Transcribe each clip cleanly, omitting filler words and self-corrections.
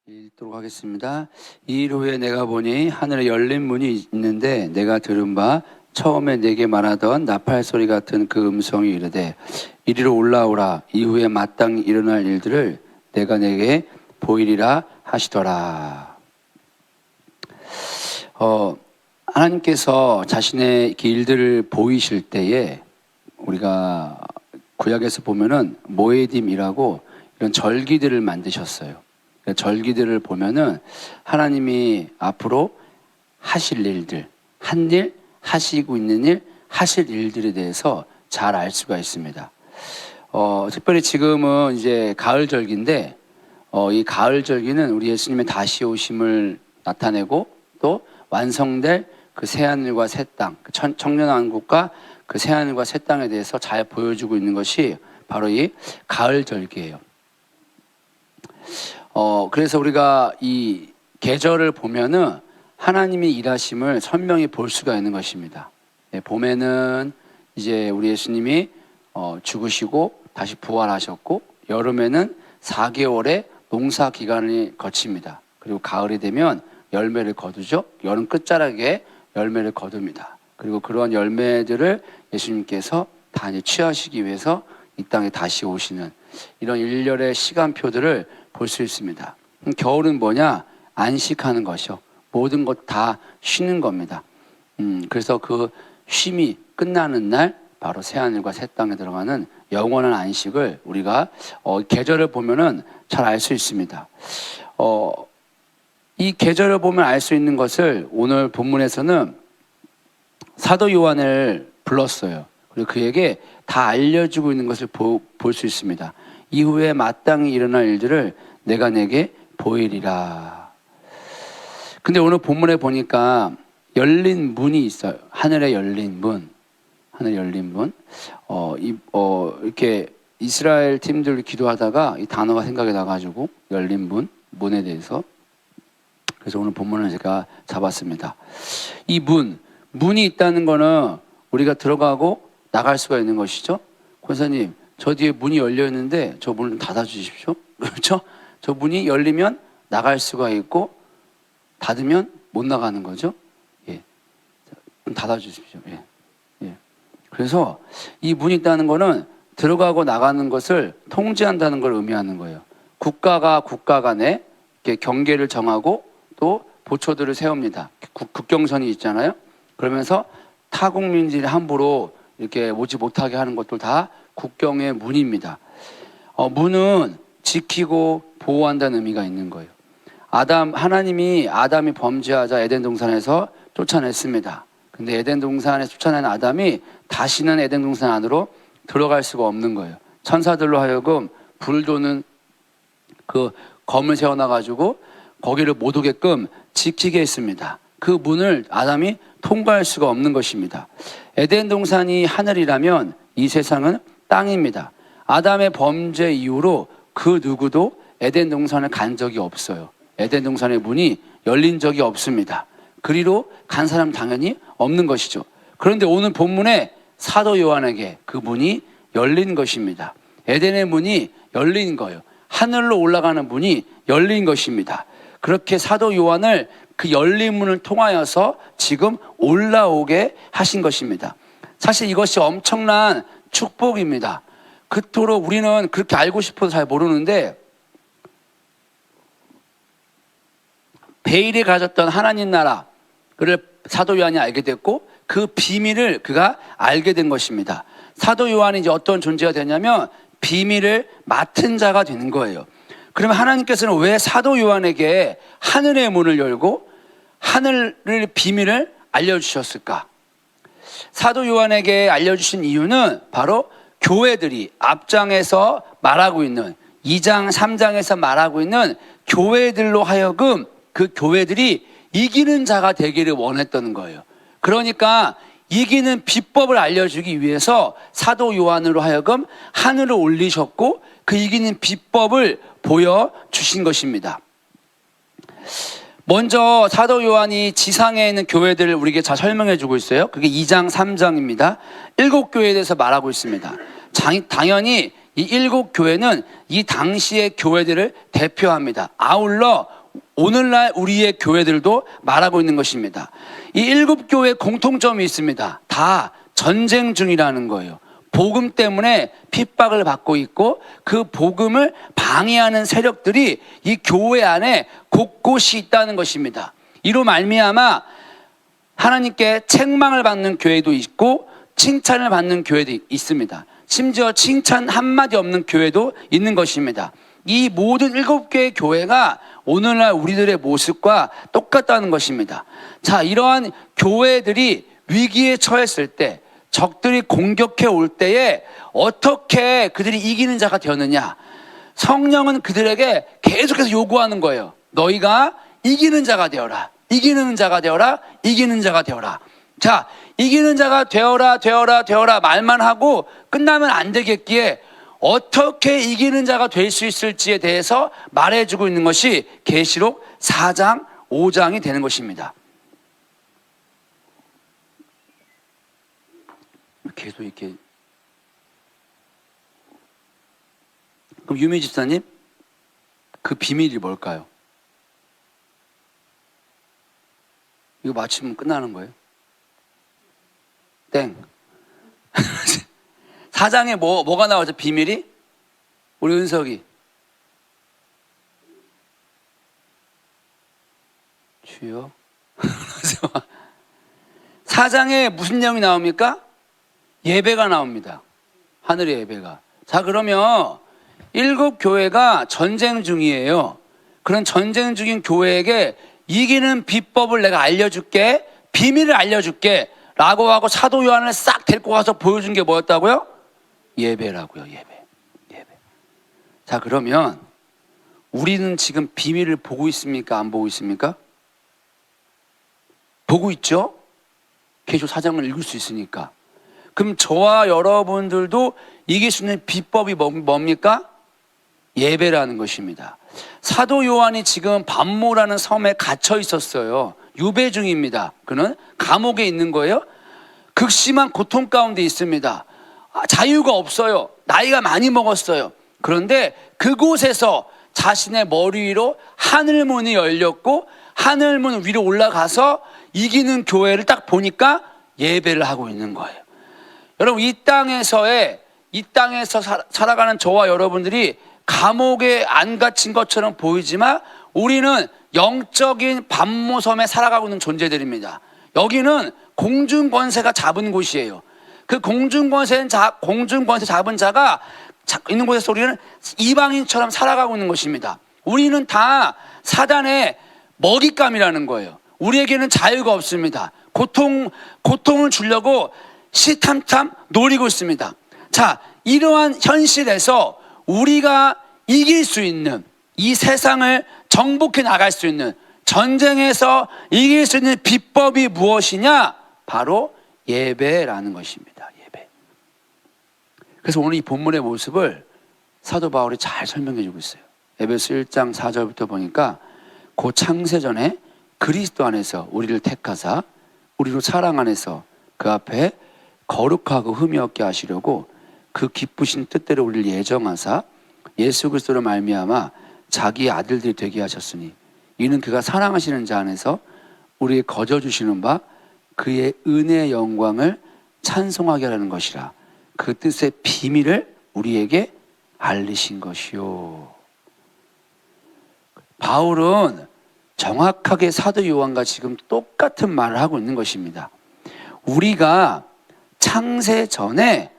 읽도록 하겠습니다. 2일 후에 내가 보니 하늘에 열린 문이 있는데 내가 들은 바 처음에 내게 말하던 나팔 소리 같은 그 음성이 이르되 이리로 올라오라. 이후에 마땅히 일어날 일들을 내가 내게 보이리라 하시더라. 하나님께서 자신의 일들을 보이실 때에 우리가 구약에서 보면은 모에딤이라고 이런 절기들을 만드셨어요. 절기들을 보면은 하나님이 앞으로 하실 일들, 한 일, 하시고 있는 일, 하실 일들에 대해서 잘 알 수가 있습니다. 특별히 지금은 이제 가을 절기인데, 이 가을 절기는 우리 예수님의 다시 오심을 나타내고 또 완성될 그 새하늘과 새 땅, 청년왕국과 그 새하늘과 새 땅에 대해서 잘 보여주고 있는 것이 바로 이 가을 절기예요. 그래서 우리가 이 계절을 보면은 하나님이 일하심을 선명히 볼 수가 있는 것입니다. 봄에는 이제 우리 예수님이 죽으시고 다시 부활하셨고, 여름에는 4개월의 농사 기간을 거칩니다. 그리고 가을이 되면 열매를 거두죠. 여름 끝자락에 열매를 거둡니다. 그리고 그러한 열매들을 예수님께서 다 취하시기 위해서 이 땅에 다시 오시는 이런 일렬의 시간표들을 볼 수 있습니다. 겨울은 뭐냐? 안식하는 것이요. 모든 것 다 쉬는 겁니다. 그래서 그 쉼이 끝나는 날 바로 새하늘과 새 땅에 들어가는 영원한 안식을 우리가 계절을 보면은 잘 알 수 있습니다. 이 계절을 보면 알 수 있는 것을 오늘 본문에서는 사도 요한을 불렀어요. 그리고 그에게 다 알려주고 있는 것을 볼 수 있습니다. 이후에 마땅히 일어날 일들을 내가 내게 보이리라. 근데 오늘 본문에 보니까 열린 문이 있어요. 하늘에 열린 문. 하늘에 열린 문. 이렇게 이스라엘 팀들 기도하다가 이 단어가 생각이 나가지고 열린 문, 문에 대해서. 그래서 오늘 본문을 제가 잡았습니다. 이 문이 있다는 거는 우리가 들어가고 나갈 수가 있는 것이죠. 권사님, 저 뒤에 문이 열려 있는데 저 문을 닫아 주십시오. 그렇죠? 저 문이 열리면 나갈 수가 있고 닫으면 못 나가는 거죠. 예. 닫아 주십시오. 예. 예. 그래서 이 문이 있다는 거는 들어가고 나가는 것을 통제한다는 걸 의미하는 거예요. 국가가 국가 간에 이렇게 경계를 정하고 또 보초들을 세웁니다. 국경선이 있잖아요. 그러면서 타국민들이 함부로 이렇게 오지 못하게 하는 것들 다 국경의 문입니다. 문은 지키고 보호한다는 의미가 있는 거예요. 하나님이 아담이 범죄하자 에덴 동산에서 쫓아냈습니다. 근데 에덴 동산에 쫓아낸 아담이 다시는 에덴 동산 안으로 들어갈 수가 없는 거예요. 천사들로 하여금 불 도는 그 검을 세워놔가지고 거기를 못 오게끔 지키게 했습니다. 그 문을 아담이 통과할 수가 없는 것입니다. 에덴 동산이 하늘이라면 이 세상은 땅입니다. 아담의 범죄 이후로 그 누구도 에덴 동산을 간 적이 없어요. 에덴 동산의 문이 열린 적이 없습니다. 그리로 간 사람 당연히 없는 것이죠. 그런데 오늘 본문에 사도 요한에게 그 문이 열린 것입니다. 에덴의 문이 열린 거예요. 하늘로 올라가는 문이 열린 것입니다. 그렇게 사도 요한을 그 열린 문을 통하여서 지금 올라오게 하신 것입니다. 사실 이것이 엄청난 축복입니다. 그토록 우리는 그렇게 알고 싶어서 잘 모르는데 베일이 가졌던 하나님 나라를 사도 요한이 알게 됐고 그 비밀을 그가 알게 된 것입니다. 사도 요한이 이제 어떤 존재가 되냐면 비밀을 맡은 자가 되는 거예요. 그러면 하나님께서는 왜 사도 요한에게 하늘의 문을 열고 하늘의 비밀을 알려주셨을까? 사도 요한에게 알려주신 이유는 바로 교회들이 앞장에서 말하고 있는 2장, 3장에서 말하고 있는 교회들로 하여금 그 교회들이 이기는 자가 되기를 원했던 거예요. 그러니까 이기는 비법을 알려주기 위해서 사도 요한으로 하여금 하늘을 올리셨고 그 이기는 비법을 보여주신 것입니다. 먼저 사도 요한이 지상에 있는 교회들을 우리에게 잘 설명해 주고 있어요. 그게 2장, 3장입니다. 7교회에 대해서 말하고 있습니다. 당연히 이 7교회는 이 당시의 교회들을 대표합니다. 아울러 오늘날 우리의 교회들도 말하고 있는 것입니다. 이 7교회의 공통점이 있습니다. 다 전쟁 중이라는 거예요. 복음 때문에 핍박을 받고 있고 그 복음을 방해하는 세력들이 이 교회 안에 곳곳이 있다는 것입니다. 이로 말미암아 하나님께 책망을 받는 교회도 있고 칭찬을 받는 교회도 있습니다. 심지어 칭찬 한마디 없는 교회도 있는 것입니다. 이 모든 7개의 교회가 오늘날 우리들의 모습과 똑같다는 것입니다. 자, 이러한 교회들이 위기에 처했을 때, 적들이 공격해 올 때에 어떻게 그들이 이기는 자가 되었느냐? 성령은 그들에게 계속해서 요구하는 거예요. 너희가 이기는 자가 되어라. 이기는 자가 되어라. 이기는 자가 되어라. 자, 이기는 자가 되어라, 되어라, 되어라 말만 하고 끝나면 안 되겠기에 어떻게 이기는 자가 될 수 있을지에 대해서 말해주고 있는 것이 계시록 4장, 5장이 되는 것입니다. 계속 이렇게. 그럼 유미 집사님, 그 비밀이 뭘까요? 이거 맞추면 끝나는 거예요? 땡. 4장에 뭐가 나오죠? 비밀이? 우리 은석이. 주여. 4장에 무슨 내용이 나옵니까? 예배가 나옵니다. 하늘의 예배가. 자, 그러면 7교회가 전쟁 중이에요. 그런 전쟁 중인 교회에게 이기는 비법을 내가 알려줄게. 비밀을 알려줄게. 라고 하고 사도 요한을 싹 데리고 가서 보여준 게 뭐였다고요? 예배라고요. 예배. 자, 그러면 우리는 지금 비밀을 보고 있습니까? 안 보고 있습니까? 보고 있죠? 계속 4장을 읽을 수 있으니까. 그럼 저와 여러분들도 이길 수 있는 비법이 뭡니까? 예배라는 것입니다. 사도 요한이 지금 반모라는 섬에 갇혀 있었어요. 유배 중입니다. 그는 감옥에 있는 거예요. 극심한 고통 가운데 있습니다. 자유가 없어요. 나이가 많이 먹었어요. 그런데 그곳에서 자신의 머리 위로 하늘문이 열렸고 하늘문 위로 올라가서 이기는 교회를 딱 보니까 예배를 하고 있는 거예요. 여러분, 이 땅에서 살아가는 저와 여러분들이 감옥에 안 갇힌 것처럼 보이지만 우리는 영적인 반모섬에 살아가고 있는 존재들입니다. 여기는 공중권세가 잡은 곳이에요. 그 공중권세 잡은 자가 있는 곳에서 우리는 이방인처럼 살아가고 있는 것입니다. 우리는 다 사단의 먹잇감이라는 거예요. 우리에게는 자유가 없습니다. 고통을 주려고 시탐탐 노리고 있습니다. 자, 이러한 현실에서 우리가 이길 수 있는, 이 세상을 정복해 나갈 수 있는, 전쟁에서 이길 수 있는 비법이 무엇이냐? 바로 예배라는 것입니다. 예배. 그래서 오늘 이 본문의 모습을 사도 바울이 잘 설명해 주고 있어요. 에베소 1장 4절부터 보니까 그 창세전에 그리스도 안에서 우리를 택하사 우리로 사랑 안에서 그 앞에 거룩하고 흠이 없게 하시려고 그 기쁘신 뜻대로 우리를 예정하사 예수 그리스도로 말미암아 자기의 아들들이 되게 하셨으니 이는 그가 사랑하시는 자 안에서 우리에게 거저 주시는 바 그의 은혜의 영광을 찬송하게 하라는 것이라. 그 뜻의 비밀을 우리에게 알리신 것이요. 바울은 정확하게 사도 요한과 지금 똑같은 말을 하고 있는 것입니다. 우리가 창세 전에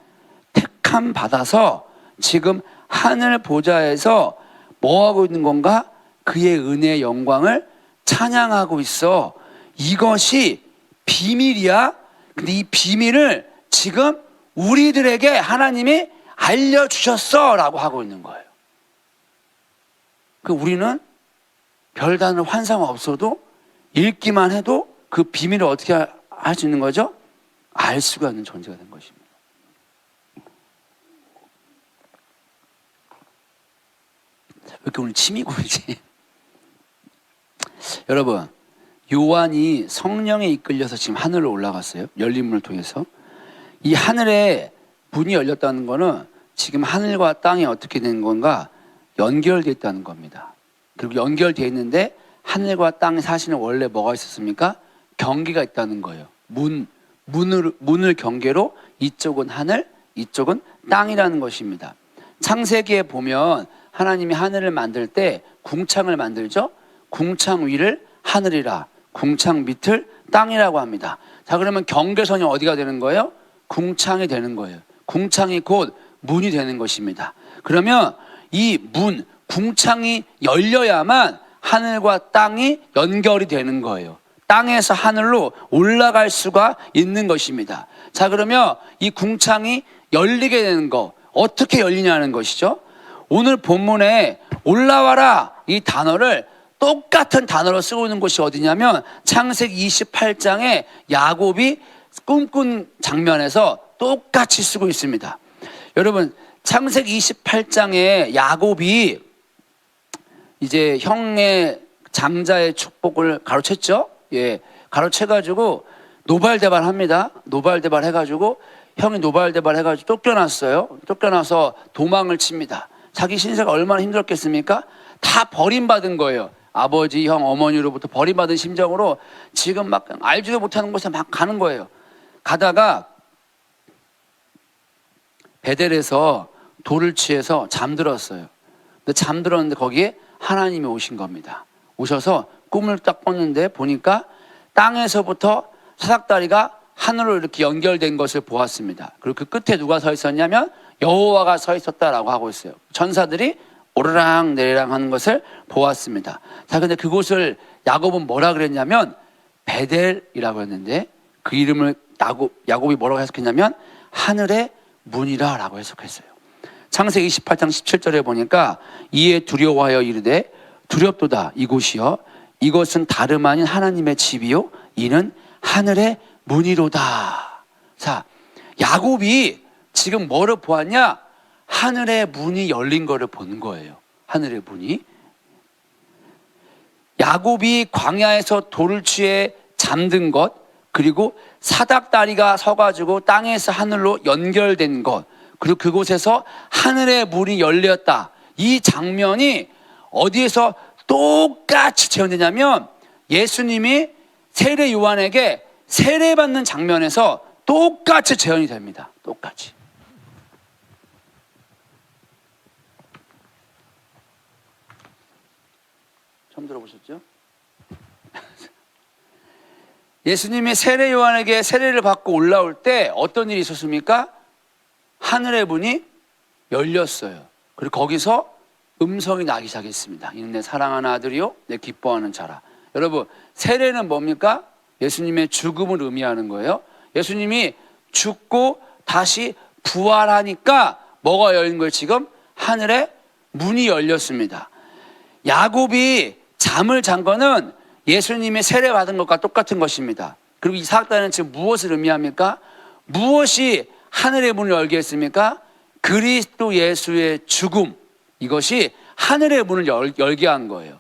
택함 받아서 지금 하늘 보좌에서 뭐 하고 있는 건가? 그의 은혜의 영광을 찬양하고 있어. 이것이 비밀이야. 근데 이 비밀을 지금 우리들에게 하나님이 알려주셨어 라고 하고 있는 거예요. 그 우리는 별다른 환상 없어도 읽기만 해도 그 비밀을 어떻게 할 수 있는 거죠? 알 수가 있는 존재가 된 것입니다. 왜 이렇게 오늘 침이 고이지? 여러분, 요한이 성령에 이끌려서 지금 하늘로 올라갔어요. 열린 문을 통해서. 이 하늘에 문이 열렸다는 거는 지금 하늘과 땅이 어떻게 된 건가? 연결되어 있다는 겁니다. 그리고 연결되어 있는데 하늘과 땅의 사실은 원래 뭐가 있었습니까? 경계가 있다는 거예요. 문을 경계로 이쪽은 하늘, 이쪽은 땅이라는 것입니다. 창세기에 보면 하나님이 하늘을 만들 때 궁창을 만들죠. 궁창 위를 하늘이라, 궁창 밑을 땅이라고 합니다. 자, 그러면 경계선이 어디가 되는 거예요? 궁창이 되는 거예요. 궁창이 곧 문이 되는 것입니다. 그러면 이 궁창이 열려야만 하늘과 땅이 연결이 되는 거예요. 땅에서 하늘로 올라갈 수가 있는 것입니다. 자, 그러면 이 궁창이 열리게 되는 거, 어떻게 열리냐는 것이죠. 오늘 본문에 올라와라 이 단어를 똑같은 단어로 쓰고 있는 곳이 어디냐면 창세기 28장에 야곱이 꿈꾼 장면에서 똑같이 쓰고 있습니다. 여러분, 창세기 28장에 야곱이 이제 형의 장자의 축복을 가로챘죠. 예, 가로채가지고 노발대발 합니다. 노발대발 해가지고 형이 노발대발 해가지고 쫓겨났어요. 쫓겨나서 도망을 칩니다. 자기 신세가 얼마나 힘들었겠습니까? 다 버림받은 거예요. 아버지, 형, 어머니로부터 버림받은 심정으로 지금 막 알지도 못하는 곳에 막 가는 거예요. 가다가 베델에서 돌을 취해서 잠들었어요. 근데 잠들었는데 거기에 하나님이 오신 겁니다. 오셔서 꿈을 딱 꿨는데 보니까 땅에서부터 사닥다리가 하늘로 이렇게 연결된 것을 보았습니다. 그리고 그 끝에 누가 서 있었냐면 여호와가 서 있었다라고 하고 있어요. 전사들이 오르락 내리락 하는 것을 보았습니다. 자, 근데 그곳을 야곱은 뭐라 그랬냐면 베델이라고 했는데 그 이름을 야곱이 뭐라고 해석했냐면 하늘의 문이라 라고 해석했어요. 창세기 28장 17절에 보니까 이에 두려워하여 이르되 두렵도다 이곳이여 이것은 다름 아닌 하나님의 집이요 이는 하늘의 문이로다. 자, 야곱이 지금 뭐를 보았냐? 하늘의 문이 열린 거를 보는 거예요. 하늘의 문이. 야곱이 광야에서 돌을 취해 잠든 것, 그리고 사닥다리가 서가지고 땅에서 하늘로 연결된 것, 그리고 그곳에서 하늘의 문이 열렸다. 이 장면이 어디에서 똑같이 재현되냐면 예수님이 세례 요한에게 세례받는 장면에서 똑같이 재현이 됩니다. 똑같이. 처음 들어보셨죠? 예수님이 세례 요한에게 세례를 받고 올라올 때 어떤 일이 있었습니까? 하늘의 문이 열렸어요. 그리고 거기서 음성이 나기 시작했습니다. 이는 내 사랑하는 아들이요 내 기뻐하는 자라. 여러분, 세례는 뭡니까? 예수님의 죽음을 의미하는 거예요. 예수님이 죽고 다시 부활하니까 뭐가 열린 거예요? 지금 하늘의 문이 열렸습니다. 야곱이 잠을 잔 거는 예수님의 세례 받은 것과 똑같은 것입니다. 그리고 이 사닥다리는 지금 무엇을 의미합니까? 무엇이 하늘의 문을 열게 했습니까? 그리스도 예수의 죽음, 이것이 하늘의 문을 열게 한 거예요.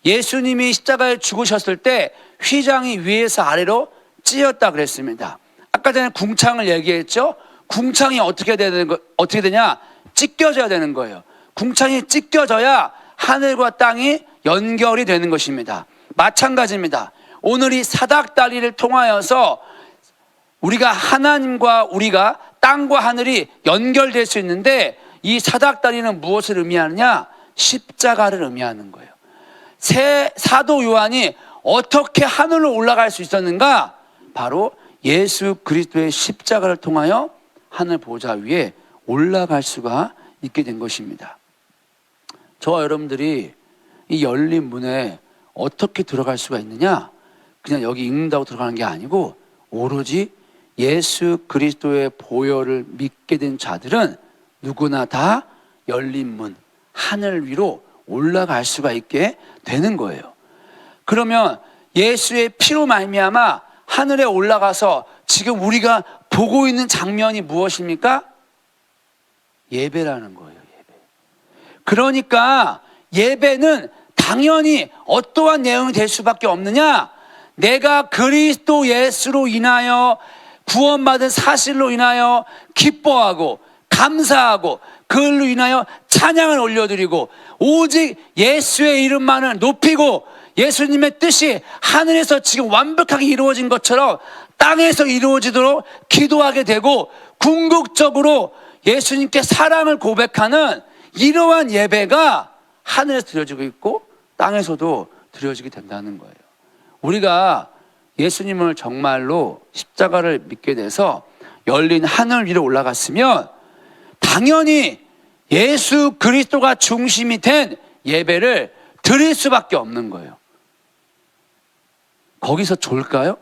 예수님이 십자가에 죽으셨을 때 휘장이 위에서 아래로 찢었다 그랬습니다. 아까 전에 궁창을 얘기했죠. 궁창이 어떻게 되냐? 찢겨져야 되는 거예요. 궁창이 찢겨져야 하늘과 땅이 연결이 되는 것입니다. 마찬가지입니다. 오늘 이 사닥다리를 통하여서 우리가 하나님과 우리가 땅과 하늘이 연결될 수 있는데 이 사닥다리는 무엇을 의미하느냐? 십자가를 의미하는 거예요. 사도 요한이 어떻게 하늘로 올라갈 수 있었는가? 바로 예수 그리스도의 십자가를 통하여 하늘 보좌 위에 올라갈 수가 있게 된 것입니다. 저와 여러분들이 이 열린 문에 어떻게 들어갈 수가 있느냐? 그냥 여기 읽는다고 들어가는 게 아니고 오로지 예수 그리스도의 보혈을 믿게 된 자들은 누구나 다 열린 문, 하늘 위로 올라갈 수가 있게 되는 거예요. 그러면 예수의 피로 말미암아 하늘에 올라가서 지금 우리가 보고 있는 장면이 무엇입니까? 예배라는 거예요. 예배. 그러니까 예배는 당연히 어떠한 내용이 될 수밖에 없느냐? 내가 그리스도 예수로 인하여 구원받은 사실로 인하여 기뻐하고 감사하고 그걸로 인하여 찬양을 올려드리고 오직 예수의 이름만을 높이고 예수님의 뜻이 하늘에서 지금 완벽하게 이루어진 것처럼 땅에서 이루어지도록 기도하게 되고 궁극적으로 예수님께 사랑을 고백하는 이러한 예배가 하늘에서 드려지고 있고 땅에서도 드려지게 된다는 거예요. 우리가 예수님을 정말로 십자가를 믿게 돼서 열린 하늘 위로 올라갔으면 당연히 예수 그리스도가 중심이 된 예배를 드릴 수밖에 없는 거예요. 거기서 졸까요?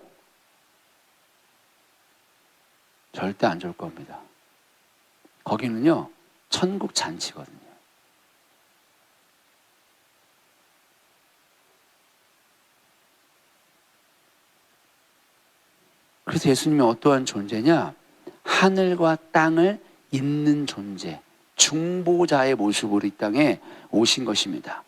절대 안 졸 겁니다. 거기는요, 천국 잔치거든요. 그래서 예수님이 어떠한 존재냐? 하늘과 땅을 잇는 존재, 중보자의 모습으로 이 땅에 오신 것입니다.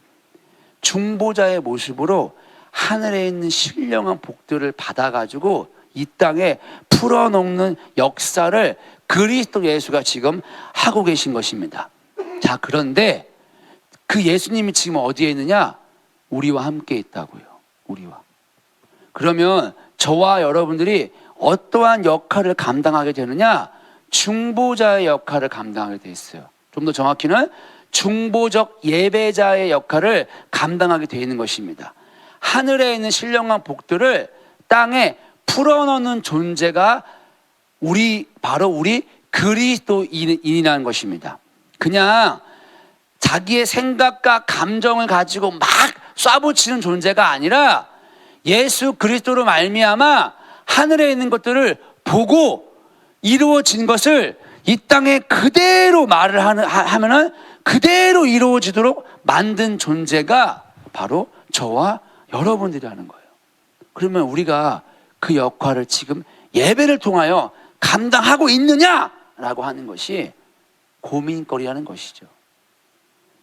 중보자의 모습으로 하늘에 있는 신령한 복들을 받아가지고 이 땅에 풀어놓는 역사를 그리스도 예수가 지금 하고 계신 것입니다. 자, 그런데 그 예수님이 지금 어디에 있느냐? 우리와 함께 있다고요. 우리와. 그러면 저와 여러분들이 어떠한 역할을 감당하게 되느냐? 중보자의 역할을 감당하게 돼 있어요. 좀 더 정확히는 중보적 예배자의 역할을 감당하게 되어 있는 것입니다. 하늘에 있는 신령한 복들을 땅에 풀어넣는 존재가 바로 우리 그리스도인이라는 것입니다. 그냥 자기의 생각과 감정을 가지고 막 쏴붙이는 존재가 아니라 예수 그리스도로 말미암아 하늘에 있는 것들을 보고 이루어진 것을 이 땅에 그대로 말을 하면은 그대로 이루어지도록 만든 존재가 바로 저와 여러분들이라는 거예요. 그러면 우리가 그 역할을 지금 예배를 통하여 감당하고 있느냐라고 하는 것이 고민거리라는 것이죠.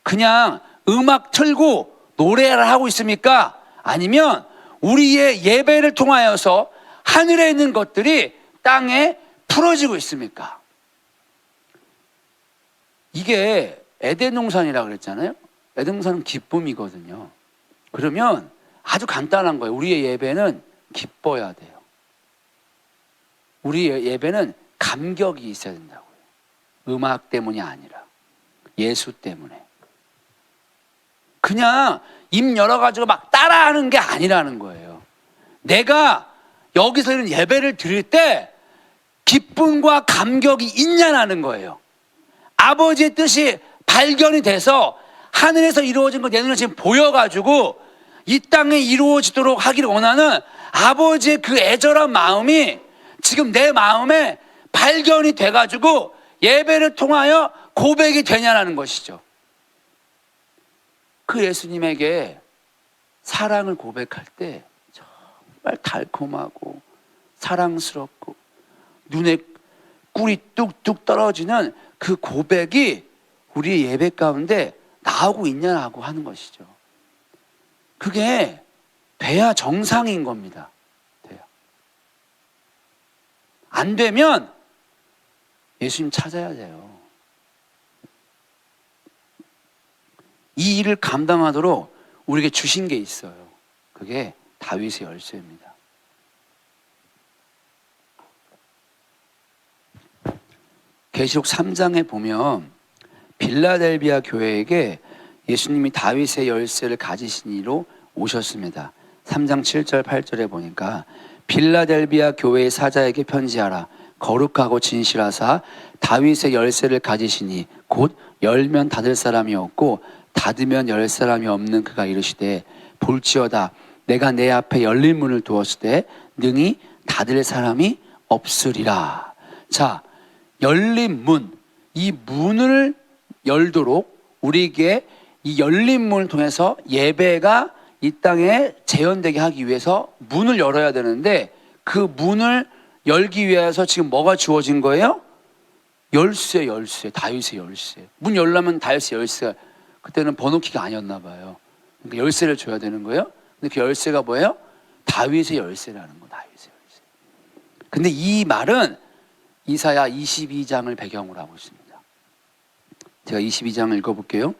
그냥 음악 틀고 노래를 하고 있습니까? 아니면 우리의 예배를 통하여서 하늘에 있는 것들이 땅에 풀어지고 있습니까? 이게 에덴 동산이라고 그랬잖아요. 에덴 동산은 기쁨이거든요. 그러면 아주 간단한 거예요. 우리의 예배는 기뻐야 돼요. 우리의 예배는 감격이 있어야 된다고요. 음악 때문이 아니라 예수 때문에. 그냥 입 열어가지고 막 따라하는 게 아니라는 거예요. 내가 여기서 이런 예배를 드릴 때 기쁨과 감격이 있냐라는 거예요. 아버지의 뜻이 발견이 돼서 하늘에서 이루어진 거 내 눈에 지금 보여가지고 이 땅에 이루어지도록 하기를 원하는 아버지의 그 애절한 마음이 지금 내 마음에 발견이 돼가지고 예배를 통하여 고백이 되냐라는 것이죠. 그 예수님에게 사랑을 고백할 때 정말 달콤하고 사랑스럽고 눈에 꿀이 뚝뚝 떨어지는 그 고백이 우리의 예배 가운데 나오고 있냐라고 하는 것이죠. 그게 돼야 정상인 겁니다. 돼야. 안 되면 예수님 찾아야 돼요. 이 일을 감당하도록 우리에게 주신 게 있어요. 그게 다윗의 열쇠입니다. 계시록 3장에 보면 빌라델비아 교회에게 예수님이 다윗의 열쇠를 가지신 이로 오셨습니다. 3장 7절 8절에 보니까 빌라델비아 교회의 사자에게 편지하라. 거룩하고 진실하사 다윗의 열쇠를 가지시니 곧 열면 닫을 사람이 없고 닫으면 열 사람이 없는 그가 이르시되 볼지어다 내가 내 앞에 열린 문을 두었을 때 능히 닫을 사람이 없으리라. 자, 열린 문, 이 문을 열도록 우리에게 이 열린 문을 통해서 예배가 이 땅에 재현되게 하기 위해서 문을 열어야 되는데 그 문을 열기 위해서 지금 뭐가 주어진 거예요? 열쇠, 다윗의 열쇠. 문 열려면 다윗의 열쇠가 그때는 번호키가 아니었나 봐요. 그러니까 열쇠를 줘야 되는 거예요. 근데 그 열쇠가 뭐예요? 다윗의 열쇠라는 거, 다윗의 열쇠. 근데 이 말은 이사야 22장을 배경으로 하고 있습니다. 제가 22장을 읽어볼게요.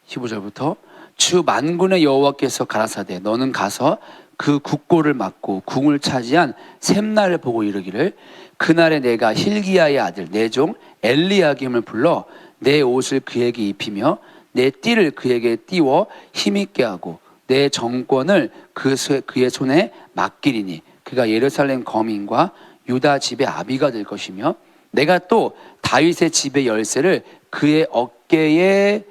15절부터 주 만군의 여호와께서 가라사대 너는 가서 그 국고를 막고 궁을 차지한 샘날을 보고 이르기를 그날에 내가 힐기야의 아들 내 종 엘리야김을 불러 내 옷을 그에게 입히며 내 띠를 그에게 띄워 힘있게 하고 내 정권을 그의 손에 맡기리니 그가 예루살렘 거민과 유다 집의 아비가 될 것이며 내가 또 다윗의 집의 열쇠를 그의 어깨에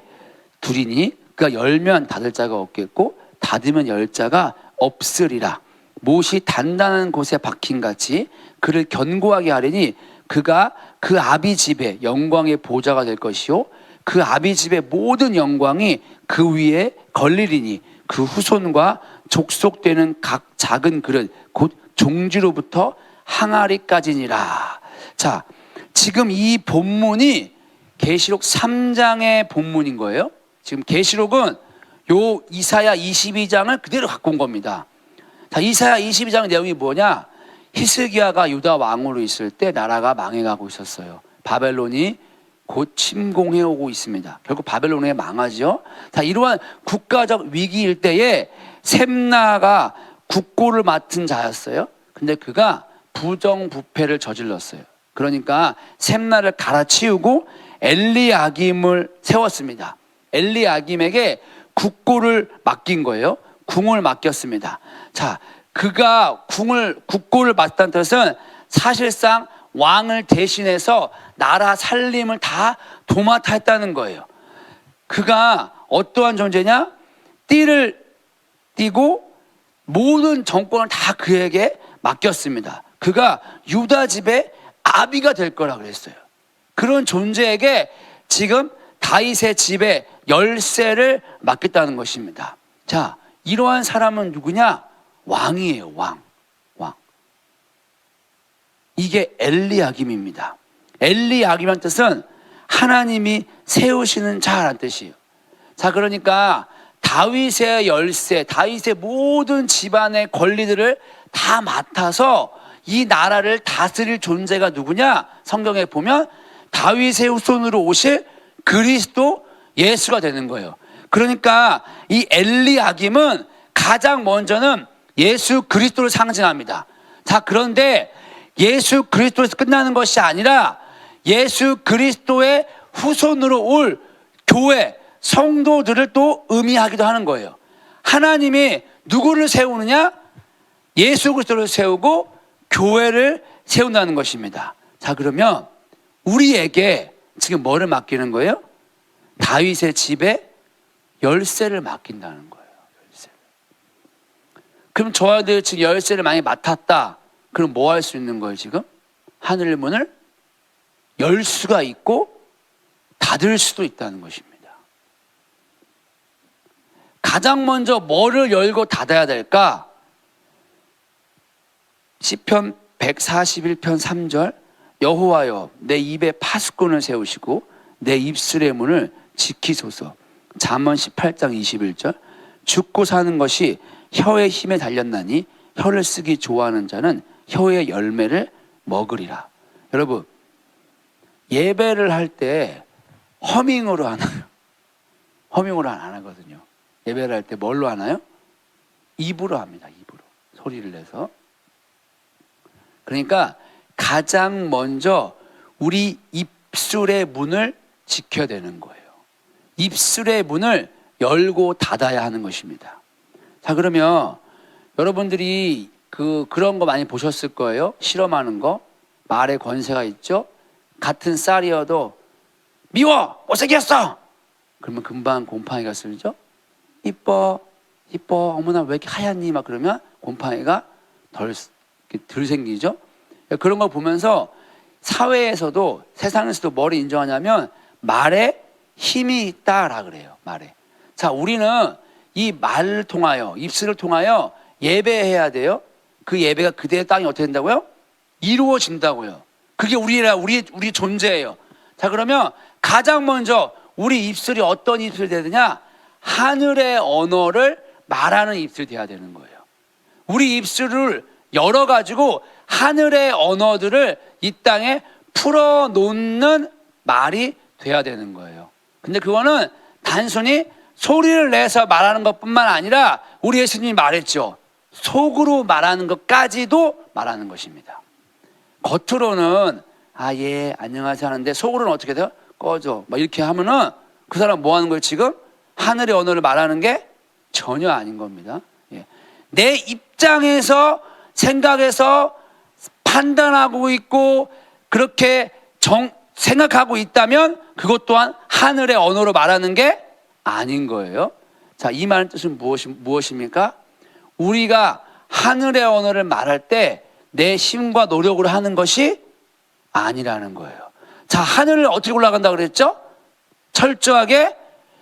두리니 그가 열면 닫을 자가 없겠고 닫으면 열 자가 없으리라. 못이 단단한 곳에 박힌 같이 그를 견고하게 하리니 그가 그 아비 집의 영광의 보좌가 될 것이요 그 아비 집의 모든 영광이 그 위에 걸리리니 그 후손과 족속되는 각 작은 그릇 곧 종지로부터 항아리까지니라. 자, 지금 이 본문이 계시록 3장의 본문인 거예요. 지금 계시록은 요 이사야 22장을 그대로 갖고 온 겁니다. 자, 이사야 22장 내용이 뭐냐? 히스기야가 유다 왕으로 있을 때 나라가 망해가고 있었어요. 바벨론이 곧 침공해 오고 있습니다. 결국 바벨론에 망하죠. 자, 이러한 국가적 위기일 때에 셈나가 국고를 맡은 자였어요. 근데 그가 부정부패를 저질렀어요. 그러니까 셈나를 갈아치우고 엘리야김을 세웠습니다. 엘리야김에게 국고를 맡긴 거예요. 궁을 맡겼습니다. 자, 그가 국고를 맡았다는 뜻은 사실상 왕을 대신해서 나라 살림을 다 도맡아 했다는 거예요. 그가 어떠한 존재냐? 띠를 띠고 모든 정권을 다 그에게 맡겼습니다. 그가 유다 집의 아비가 될 거라 그랬어요. 그런 존재에게 지금 다윗의 집의 열쇠를 맡겼다는 것입니다. 자, 이러한 사람은 누구냐? 왕이에요. 왕. 이게 엘리야김입니다. 엘리야김이라는 뜻은 하나님이 세우시는 자라는 뜻이에요. 자, 그러니까 다윗의 열쇠, 다윗의 모든 집안의 권리들을 다 맡아서 이 나라를 다스릴 존재가 누구냐? 성경에 보면 다윗의 후손으로 오실 그리스도 예수가 되는 거예요. 그러니까 이 엘리야김은 가장 먼저는 예수 그리스도를 상징합니다. 자, 그런데 예수 그리스도에서 끝나는 것이 아니라 예수 그리스도의 후손으로 올 교회, 성도들을 또 의미하기도 하는 거예요. 하나님이 누구를 세우느냐? 예수 그리스도를 세우고 교회를 세운다는 것입니다. 자, 그러면 우리에게 지금 뭐를 맡기는 거예요? 다윗의 집에 열쇠를 맡긴다는 거예요. 열쇠. 그럼 저희들 지금 열쇠를 많이 맡았다. 그럼 뭐 할 수 있는 거예요, 지금? 하늘 문을 열 수가 있고 닫을 수도 있다는 것입니다. 가장 먼저 뭐를 열고 닫아야 될까? 시편 141편 3절 여호와여 내 입에 파수꾼을 세우시고 내 입술의 문을 지키소서. 잠언 18장 21절 죽고 사는 것이 혀의 힘에 달렸나니 혀를 쓰기 좋아하는 자는 혀의 열매를 먹으리라. 여러분, 예배를 할 때 허밍으로 하나요? 허밍으로 안 하거든요. 예배를 할 때 뭘로 하나요? 입으로 합니다. 입으로. 소리를 내서. 그러니까 가장 먼저 우리 입술의 문을 지켜야 되는 거예요. 입술의 문을 열고 닫아야 하는 것입니다. 자, 그러면 여러분들이 그런 거 많이 보셨을 거예요. 실험하는 거. 말에 권세가 있죠. 같은 쌀이어도 미워! 못생겼어! 그러면 금방 곰팡이가 쓸죠. 이뻐 어머나 왜 이렇게 하얗니? 막 그러면 곰팡이가 덜 생기죠. 그런 걸 보면서 사회에서도 세상에서도 뭘 인정하냐면 말에 힘이 있다라 그래요. 말에. 자, 우리는 이 말을 통하여 입술을 통하여 예배해야 돼요. 그 예배가 그대의 땅이 어떻게 된다고요? 이루어진다고요. 그게 우리 존재예요. 자, 그러면 가장 먼저 우리 입술이 어떤 입술이 돼야 되냐? 하늘의 언어를 말하는 입술이 돼야 되는 거예요. 우리 입술을 열어가지고 하늘의 언어들을 이 땅에 풀어놓는 말이 돼야 되는 거예요. 근데 그거는 단순히 소리를 내서 말하는 것뿐만 아니라 우리 예수님이 말했죠. 속으로 말하는 것까지도 말하는 것입니다. 겉으로는 예 안녕하세요 하는데 속으로는 어떻게 돼요? 꺼져 막 이렇게 하면은 그 사람 뭐 하는 거예요? 지금 하늘의 언어를 말하는 게 전혀 아닌 겁니다. 내 입장에서 생각해서 판단하고 있고 그렇게 생각하고 있다면 그것 또한 하늘의 언어로 말하는 게 아닌 거예요. 자, 이 말의 뜻은 무엇입니까? 우리가 하늘의 언어를 말할 때 내 힘과 노력으로 하는 것이 아니라는 거예요. 자, 하늘을 어떻게 올라간다고 그랬죠? 철저하게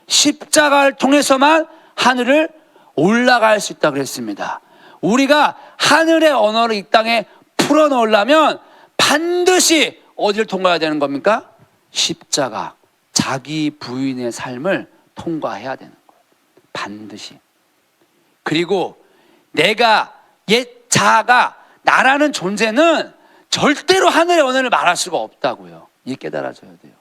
십자가를 통해서만 하늘을 올라갈 수 있다고 그랬습니다. 우리가 하늘의 언어를 이 땅에 풀어놓으려면 반드시 어디를 통과해야 되는 겁니까? 십자가, 자기 부인의 삶을 통과해야 되는 거예요. 반드시. 그리고 내가 옛 자아가 나라는 존재는 절대로 하늘의 언어를 말할 수가 없다고요. 이게 깨달아져야 돼요.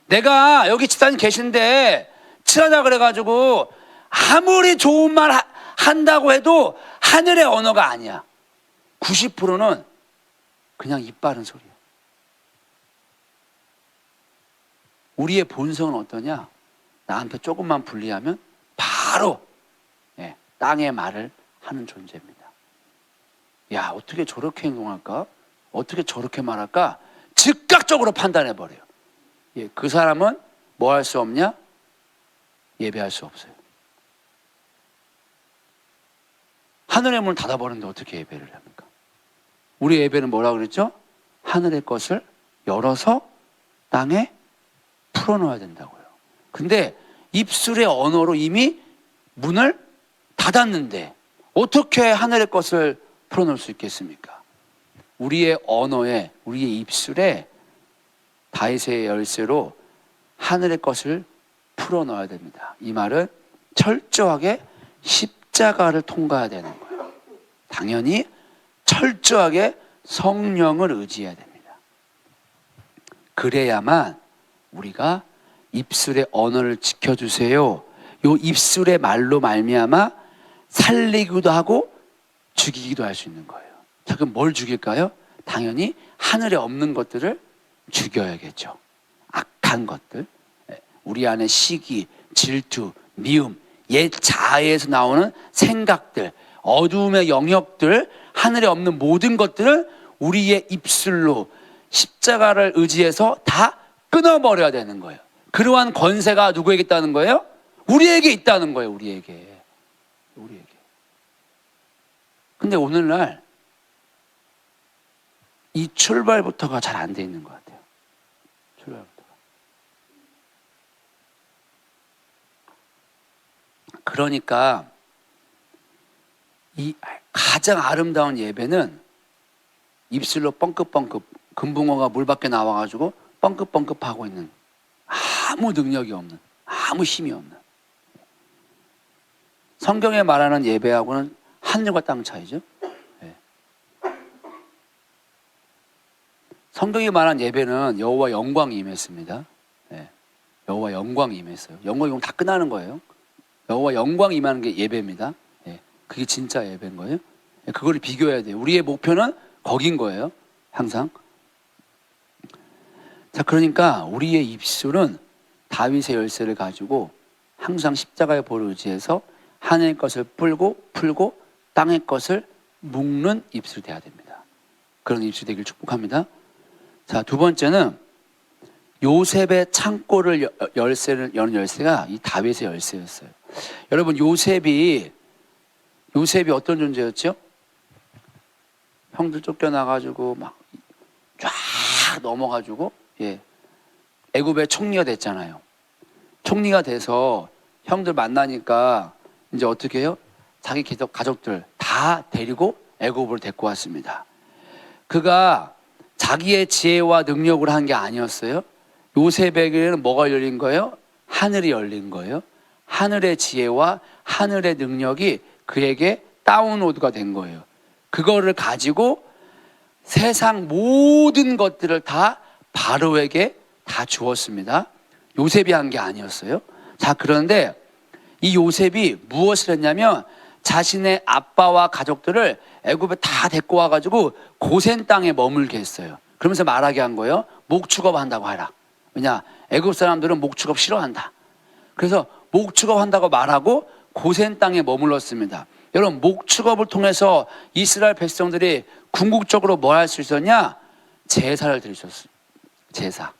내가 여기 집사님 계신데 친하다 그래가지고 아무리 좋은 말 한다고 해도 하늘의 언어가 아니야. 90%는 그냥 입 바른 소리야. 우리의 본성은 어떠냐? 나한테 조금만 불리하면 바로 땅의 말을 하는 존재입니다. 야, 어떻게 저렇게 행동할까? 어떻게 저렇게 말할까? 즉각적으로 판단해버려요. 그 사람은 뭐 할 수 없냐? 예배할 수 없어요. 하늘의 문을 닫아버리는데 어떻게 예배를 합니까? 우리 예배는 뭐라고 그랬죠? 하늘의 것을 열어서 땅에 풀어놓아야 된다고요. 근데 입술의 언어로 이미 문을 닫았는데 어떻게 하늘의 것을 풀어놓을 수 있겠습니까? 우리의 언어에, 우리의 입술에 다윗의 열쇠로 하늘의 것을 풀어넣어야 됩니다. 이 말은 철저하게 십자가를 통과해야 되는 거예요. 당연히 철저하게 성령을 의지해야 됩니다. 그래야만 우리가 입술의 언어를 지켜주세요. 요 입술의 말로 말미암아 살리기도 하고 죽이기도 할 수 있는 거예요. 자, 그럼 뭘 죽일까요? 당연히 하늘에 없는 것들을 죽여야겠죠. 악한 것들, 우리 안에 시기, 질투, 미움, 옛 자아에서 나오는 생각들, 어두움의 영역들, 하늘에 없는 모든 것들을 우리의 입술로 십자가를 의지해서 다 끊어버려야 되는 거예요. 그러한 권세가 누구에게 있다는 거예요? 우리에게 있다는 거예요. 우리에게. 근데 오늘날 이 출발부터가 잘 안 돼 있는 것 같아요. 출발부터가. 그러니까 이 가장 아름다운 예배는 입술로 뻥긋뻥긋 금붕어가 물 밖에 나와가지고 뻥긋뻥긋 하고 있는, 아무 능력이 없는, 아무 힘이 없는, 성경에 말하는 예배하고는 하늘과 땅 차이죠. 성경이 말한 예배는 여호와 영광이 임했습니다. 여호와 영광이 임했어요. 영광이 오면 다 끝나는 거예요. 여호와 영광이 임하는 게 예배입니다. 그게 진짜 예배인 거예요. 그걸 비교해야 돼요. 우리의 목표는 거긴 거예요. 항상. 자, 그러니까 우리의 입술은 다윗의 열쇠를 가지고 항상 십자가의 볼을 의지해서 하늘의 것을 풀고 땅의 것을 묶는 입술이 돼야 됩니다. 그런 입술이 되길 축복합니다. 자, 두 번째는 요셉의 창고를 열쇠를 여는 열쇠가 이 다윗의 열쇠였어요. 여러분, 요셉이 어떤 존재였죠? 형들 쫓겨나가지고 막 쫙 넘어가지고 애굽의 총리가 됐잖아요. 총리가 돼서 형들 만나니까 이제 어떻게 해요? 자기 가족들 다 데리고 애굽으로 데리고 왔습니다. 그가 자기의 지혜와 능력으로 한 게 아니었어요. 요셉에게는 뭐가 열린 거예요? 하늘이 열린 거예요. 하늘의 지혜와 하늘의 능력이 그에게 다운로드가 된 거예요. 그거를 가지고 세상 모든 것들을 다 바로에게 다 주었습니다. 요셉이 한 게 아니었어요. 자, 그런데 이 요셉이 무엇을 했냐면 자신의 아빠와 가족들을 애굽에 다 데리고 와가지고 고센 땅에 머물게 했어요. 그러면서 말하게 한 거예요. 목축업 한다고 하라. 왜냐, 애굽 사람들은 목축업 싫어한다. 그래서 목축업 한다고 말하고 고센 땅에 머물렀습니다. 여러분, 목축업을 통해서 이스라엘 백성들이 궁극적으로 뭘 할 수 있었냐? 제사를 드릴 수 있었어요. 제사.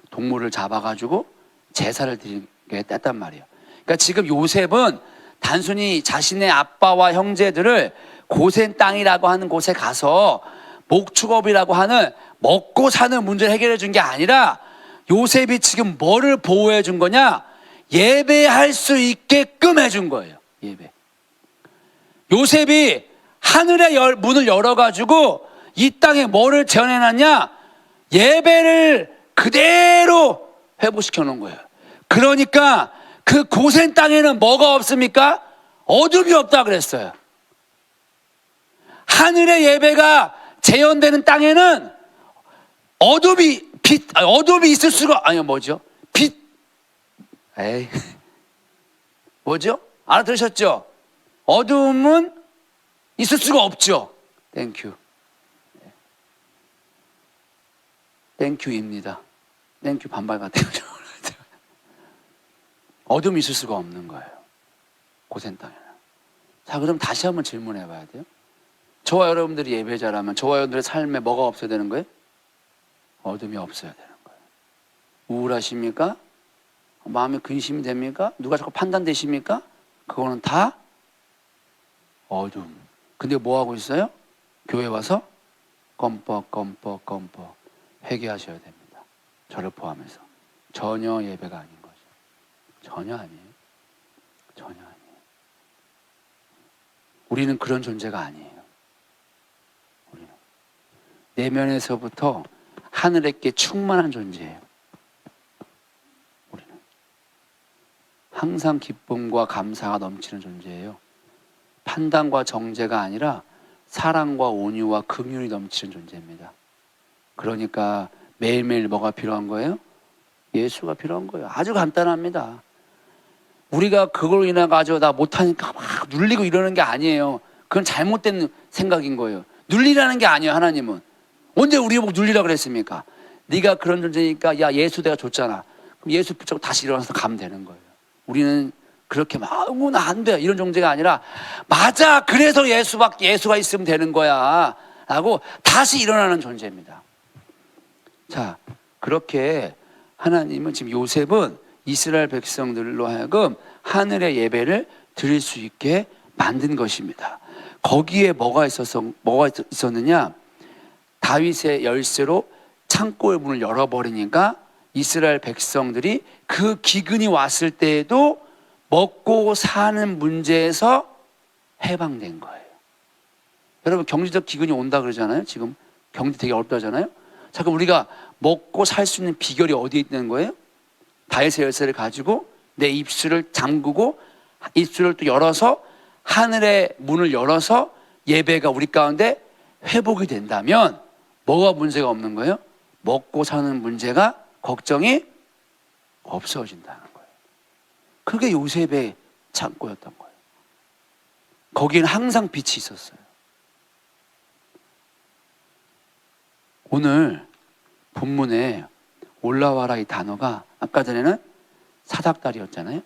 동물을 잡아가지고 제사를 드리게 했단 말이에요. 그러니까 지금 요셉은 단순히 자신의 아빠와 형제들을 고센 땅이라고 하는 곳에 가서 목축업이라고 하는 먹고 사는 문제를 해결해 준 게 아니라 요셉이 지금 뭐를 보호해 준 거냐? 예배할 수 있게끔 해준 거예요. 예배. 요셉이 하늘의 문을 열어가지고 이 땅에 뭐를 재현해놨냐? 예배를 그대로 회복시켜 놓은 거예요. 그러니까 그 고센 땅에는 뭐가 없습니까? 어둠이 없다 그랬어요. 하늘의 예배가 재현되는 땅에는 어둠이 있을 수가, 아니요, 뭐죠? 뭐죠? 알아들으셨죠? 어둠은 있을 수가 없죠. 땡큐. 땡큐입니다. 땡큐 반발 같아요. 어둠이 있을 수가 없는 거예요. 고센 땅에는. 자, 그럼 다시 한번 질문해 봐야 돼요. 저와 여러분들이 예배자라면 저와 여러분들의 삶에 뭐가 없어야 되는 거예요? 어둠이 없어야 되는 거예요. 우울하십니까? 마음에 근심이 됩니까? 누가 자꾸 판단되십니까? 그거는 다 어둠. 근데 뭐 하고 있어요? 교회 와서 껌뻑 회개하셔야 됩니다. 저를 포함해서. 전혀 예배가 아닌 거죠. 전혀 아니에요. 전혀 아니에요. 우리는 그런 존재가 아니에요. 우리는 내면에서부터 하늘에게 충만한 존재예요. 우리는 항상 기쁨과 감사가 넘치는 존재예요. 판단과 정죄가 아니라 사랑과 온유와 긍휼이 넘치는 존재입니다. 그러니까 매일매일 뭐가 필요한 거예요? 예수가 필요한 거예요. 아주 간단합니다. 우리가 그걸로 인해 가지고 나 못하니까 막 눌리고 이러는 게 아니에요. 그건 잘못된 생각인 거예요. 눌리라는 게 아니에요. 하나님은 언제 우리 보고 눌리라 그랬습니까? 네가 그런 존재니까 야 예수 내가 줬잖아. 그럼 예수 붙잡고 다시 일어나서 가면 되는 거예요. 우리는 그렇게 막 나 안 돼 이런 존재가 아니라 맞아 그래서 예수가 있으면 되는 거야 라고 다시 일어나는 존재입니다. 자, 그렇게 하나님은 지금 요셉은 이스라엘 백성들로 하여금 하늘의 예배를 드릴 수 있게 만든 것입니다. 거기에 뭐가 있었느냐? 다윗의 열쇠로 창고의 문을 열어버리니까 이스라엘 백성들이 그 기근이 왔을 때에도 먹고 사는 문제에서 해방된 거예요. 여러분 경제적 기근이 온다 그러잖아요. 지금 경제 되게 어렵다잖아요. 자, 그럼 우리가 먹고 살 수 있는 비결이 어디에 있는 거예요? 다윗의 열쇠를 가지고 내 입술을 잠그고 입술을 또 열어서 하늘의 문을 열어서 예배가 우리 가운데 회복이 된다면 뭐가 문제가 없는 거예요? 먹고 사는 문제가 걱정이 없어진다는 거예요. 그게 요셉의 창고였던 거예요. 거기는 항상 빛이 있었어요. 오늘 본문에 올라와라 이 단어가 아까 전에는 사닥다리였잖아요.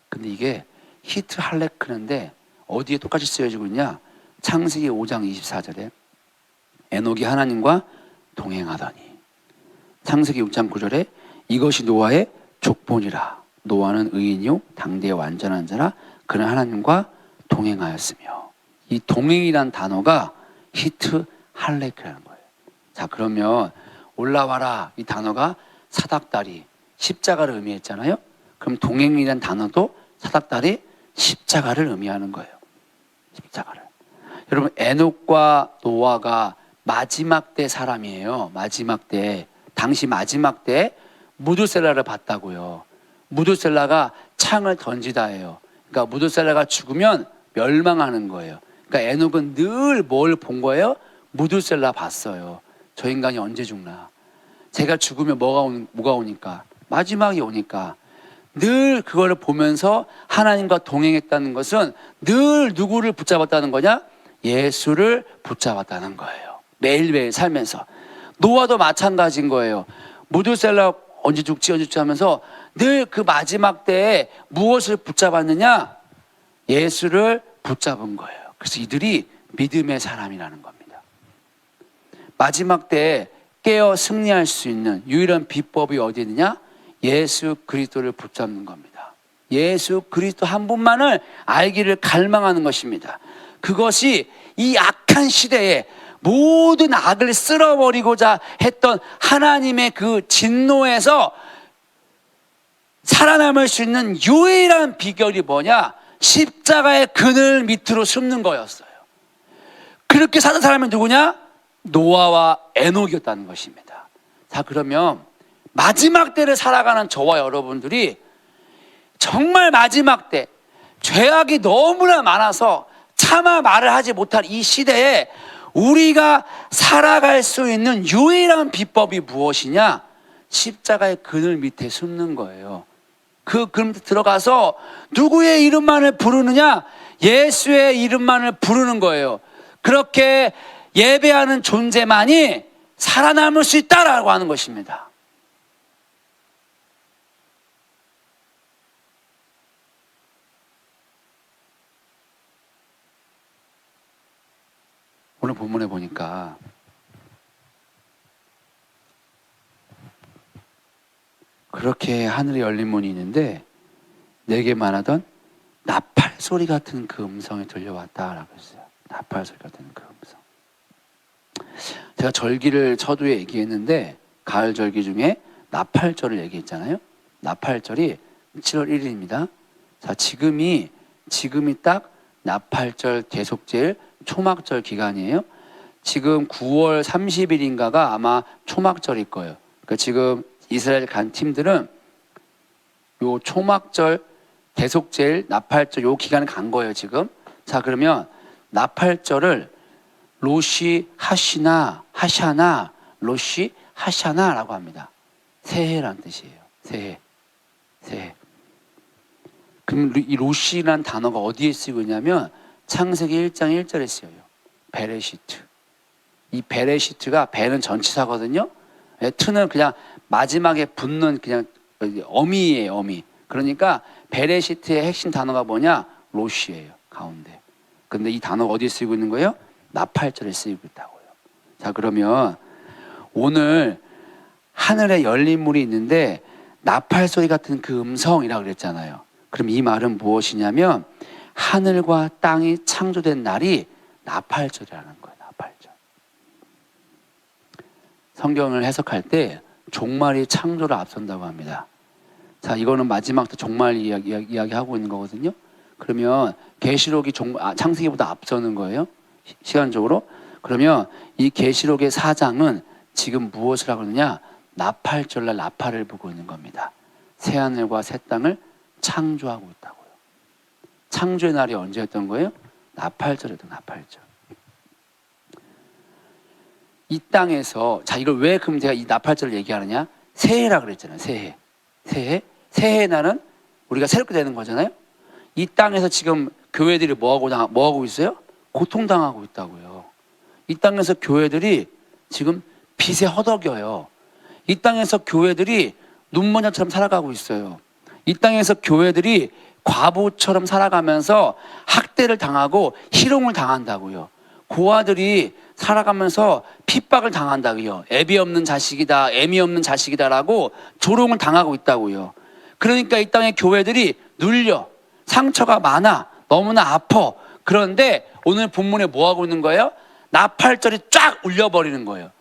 근데 이게 히트 할레크는데 어디에 똑같이 쓰여지고 있냐? 창세기 5장 24절에 에녹이 하나님과 동행하더니, 창세기 6장 9절에 이것이 노아의 족본이라. 노아는 의인이요 당대의 완전한 자라. 그는 하나님과 동행하였으며. 이 동행이란 단어가 히트 할레크라는 거예요. 자, 그러면 올라와라 이 단어가 사닥다리, 십자가를 의미했잖아요. 그럼 동행이란 단어도 사닥다리, 십자가를 의미하는 거예요. 십자가를. 여러분 에녹과 노아가 마지막 때 사람이에요. 마지막 때. 당시 마지막 때 무드셀라를 봤다고요. 무드셀라가 창을 던지다예요. 그러니까 무드셀라가 죽으면 멸망하는 거예요. 그러니까 에녹은 늘 뭘 본 거예요? 무드셀라 봤어요. 저 인간이 언제 죽나? 제가 죽으면 뭐가 오니까? 마지막이 오니까 늘 그거를 보면서 하나님과 동행했다는 것은 늘 누구를 붙잡았다는 거냐? 예수를 붙잡았다는 거예요. 매일매일 살면서. 노아도 마찬가지인 거예요. 무드셀라 언제 죽지 하면서 늘 그 마지막 때에 무엇을 붙잡았느냐? 예수를 붙잡은 거예요. 그래서 이들이 믿음의 사람이라는 겁니다. 마지막 때에 깨어 승리할 수 있는 유일한 비법이 어디 있느냐? 예수 그리스도를 붙잡는 겁니다. 예수 그리스도 한 분만을 알기를 갈망하는 것입니다. 그것이 이 악한 시대에 모든 악을 쓸어버리고자 했던 하나님의 그 진노에서 살아남을 수 있는 유일한 비결이 뭐냐? 십자가의 그늘 밑으로 숨는 거였어요. 그렇게 사는 사람이 누구냐? 노아와 에녹이었다는 것입니다. 자, 그러면 마지막 때를 살아가는 저와 여러분들이 정말 마지막 때 죄악이 너무나 많아서 차마 말을 하지 못할 이 시대에 우리가 살아갈 수 있는 유일한 비법이 무엇이냐? 십자가의 그늘 밑에 숨는 거예요. 그 그늘 밑에 들어가서 누구의 이름만을 부르느냐? 예수의 이름만을 부르는 거예요. 그렇게 예배하는 존재만이 살아남을 수 있다라고 하는 것입니다. 오늘 본문에 보니까 그렇게 하늘에 열린 문이 있는데 내게 말하던 나팔 소리 같은 그 음성이 들려왔다라고 했어요. 나팔 소리 같은 그 음성. 제가 절기를 서두에 얘기했는데 가을 절기 중에 나팔절을 얘기했잖아요. 나팔절이 7월 1일입니다. 자, 지금이 딱 나팔절 대속제일 초막절 기간이에요. 지금 9월 30일인가가 아마 초막절일 거예요. 그러니까 지금 이스라엘 간 팀들은 요 초막절 대속제일 나팔절 요 기간을 간 거예요, 지금. 자, 그러면 나팔절을 로시 하시나 하샤나 로시 하샤나라고 합니다. 새해란 뜻이에요. 새해. 그럼 이 로시라는 단어가 어디에 쓰이고 있냐면 창세기 1장 1절에 쓰여요. 베레시트. 이 베레시트가 배는 전치사거든요. 트는 그냥 마지막에 붙는 그냥 어미예요, 어미. 그러니까 베레시트의 핵심 단어가 뭐냐? 로시예요, 가운데. 근데 이 단어가 어디에 쓰이고 있는 거예요? 나팔절에 쓰이고 있다고요. 자, 그러면 오늘 하늘에 열린 문이 있는데 나팔 소리 같은 그 음성이라고 그랬잖아요. 그럼 이 말은 무엇이냐면 하늘과 땅이 창조된 날이 나팔절이라는 거예요. 나팔절. 성경을 해석할 때 종말이 창조를 앞선다고 합니다. 자, 이거는 마지막 때 종말 이야기하고 있는 거거든요. 그러면 계시록이 창세기보다 앞서는 거예요. 시간적으로. 그러면 이 계시록의 4장은 지금 무엇을 하고 있느냐? 나팔절날 나팔을 보고 있는 겁니다. 새하늘과 새 땅을 창조하고 있다고요. 창조의 날이 언제였던 거예요? 나팔절이었던 나팔절. 이 땅에서, 자, 이걸 왜 그럼 제가 이 나팔절을 얘기하느냐? 새해라 그랬잖아요. 새해 날은 우리가 새롭게 되는 거잖아요. 이 땅에서 지금 교회들이 뭐하고 있어요? 고통당하고 있다고요. 이 땅에서 교회들이 지금 빚에 허덕여요. 이 땅에서 교회들이 눈먼자처럼 살아가고 있어요. 이 땅에서 교회들이 과부처럼 살아가면서 학대를 당하고 희롱을 당한다고요. 고아들이 살아가면서 핍박을 당한다고요. 애비 없는 자식이다, 애미 없는 자식이다라고 조롱을 당하고 있다고요. 그러니까 이 땅의 교회들이 눌려, 상처가 많아, 너무나 아파. 그런데 오늘 본문에 뭐 하고 있는 거예요? 나팔절이 쫙 울려버리는 거예요.